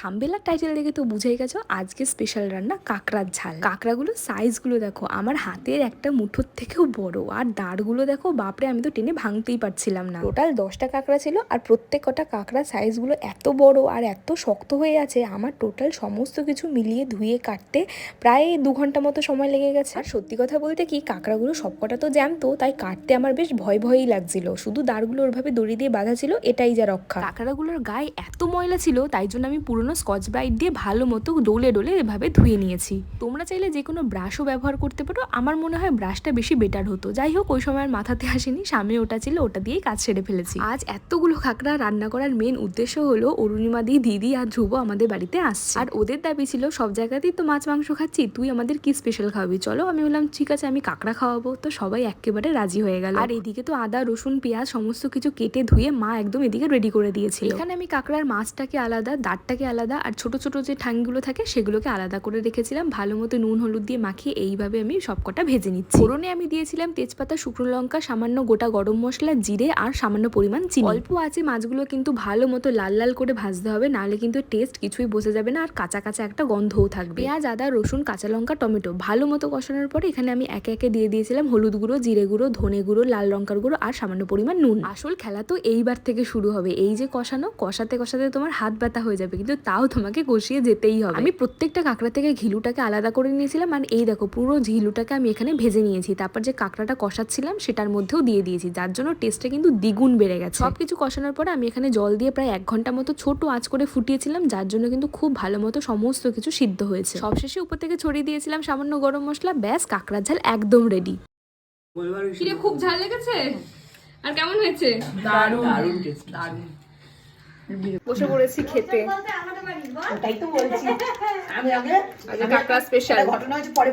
Thumbnail আর title দেখে তো বুঝেই গেছো আজকে স্পেশাল রান্না কাঁকড়ার ঝাল। কাঁকড়াগুলো সাইজগুলো দেখো আমার হাতের একটা মুঠোর থেকেও বড়, আর দাঁড়গুলো দেখো বাপরে, আমি তো টেনে ভাঙতেই পারছিলাম না। টোটাল 10টা কাঁকড়া ছিল, আর প্রত্যেক কটা কাঁকড়া সাইজগুলো এত বড় আর এত শক্ত হয়ে আছে, আমার টোটাল সমস্ত কিছু মিলিয়ে ধুয়ে কাটতে প্রায় 2 ঘন্টা মতো সময় লেগে গেছে। আর সত্যি কথা বলতে কি, কাঁকড়াগুলো সবকটা তো জ্যামতো, তাই কাটতে আমার বেশ ভয়ই লাগছিল। শুধু দাঁড়গুলো ওইভাবে দড়ি দিয়ে বাঁধা ছিল, এটাই যা রক্ষা। কাঁকড়াগুলোর গায়ে এত ময়লা ছিল, তাই জন্য আমি পুরনো স্কচ ব্রাইট দিয়ে ভালো মতো ডলে এভাবে ধুয়ে নিয়েছি। তোমরা চাইলে যে কোনো ব্রাশও ব্যবহার করতে পারো, আমার মনে হয় ব্রাশটা বেশি বেটার হতো। যাই হোক, ওই সময় আর মাথাতে আসেনি, সামনে ওটা ছিল, ওটা দিয়েই কাজ সেরে ফেলেছি। আজ এতগুলো কাঁকড়া রান্না করার মেন উদ্দেশ্য হলো অরুণিমা দিদি আর ধ্রুব আমাদের বাড়িতে আসছে, আর ওদের দাবি ছিল সব জায়গাতেই তো মাছ মাংস খাচ্ছি, তুই আমাদের কি স্পেশাল খাওয়াবি, চলো। আমি বললাম ঠিক আছে, আমি কাঁকড়া খাওয়াবো। তো সবাই একেবারে রাজি হয়ে গেল। আর এদিকে তো আদা রসুন পেঁয়াজ সমস্ত কিছু কেটে ধুয়ে মা একদম এদিকে রেডি করে দিয়েছে। এখানে আমি কাঁকড়ার মাছটাকে আলাদা, দাঁতটাকে আলাদা, আর ছোট ছোট যে ঠাংগুলো থাকে সেগুলোকে আলাদা করে রেখেছিলাম। ভালো মতো নুন হলুদ দিয়ে মাখিয়ে এইভাবে আমি সবকটা ভেজে নিচ্ছি। ফোড়নে আমি দিয়েছিলাম তেজপাতা, শুকনো লঙ্কা, সামান্য গোটা গরম মশলা, জিরে আর সামান্য পরিমাণ চিনি। অল্প আছে মাছগুলো কিন্তু ভালো মতো লাল লাল করে ভাজতে হবে, নাহলে কিন্তু টেস্ট কিছুই বোঝা যাবে না, আর কাঁচা কাঁচা একটা গন্ধও থাকবে। পেঁয়াজ আদা রসুন কাঁচা লঙ্কা টমেটো ভালো মতো কষানোর পরে এখানে আমি একে একে দিয়ে দিয়েছিলাম হলুদ গুঁড়ো, জিরে গুঁড়ো, ধনে গুঁড়ো, লাল লঙ্কার গুঁড়ো আর সামান্য পরিমাণ নুন। আসল খেলা তো এইবার থেকে শুরু হবে। এই যে কষাতে কষাতে তোমার হাত ব্যথা হয়ে যাবে, কিন্তু তাও তোমাকে কষিয়ে যেতেই হবে। আমি প্রত্যেকটা কাঁকড়া থেকে ঘিলুটাকে আলাদা করে নিয়েছিলাম, আর এই দেখো পুরো ঘিলুটাকে আমি এখানে ভেজে নিয়েছি। তারপর যে কাঁকড়াটা কষাচ্ছিলাম সেটার মধ্যেও দিয়ে দিয়েছি, যার জন্য টেস্টটা কিন্তু দ্বিগুণ বেড়ে গেছে। সবকিছু কষানোর পরে আমি এখানে জল দিয়ে প্রায় 1 ঘন্টা মতো ছোট আঁচ করে ফুটিয়েছিলাম, যার জন্য কিন্তু খুব ভালো মতো সমস্ত কিছু সিদ্ধ হয়েছে। সবশেষে উপর থেকে ছড়িয়ে দিয়েছিলাম সামান্য গরম মশলা। ব্যাস, কাঁকড়ার ঝাল একদম রেডি। কিরে, খুব ঝাল লেগেছে? আর কেমন হয়েছে? দারুণ দারুণ টেস্ট, দারুণ। বসে পড়েছি খেতে। ওটাই তো বলছি আমি। আগে কাঁকড়া স্পেশাল ঘটনা হচ্ছে পরে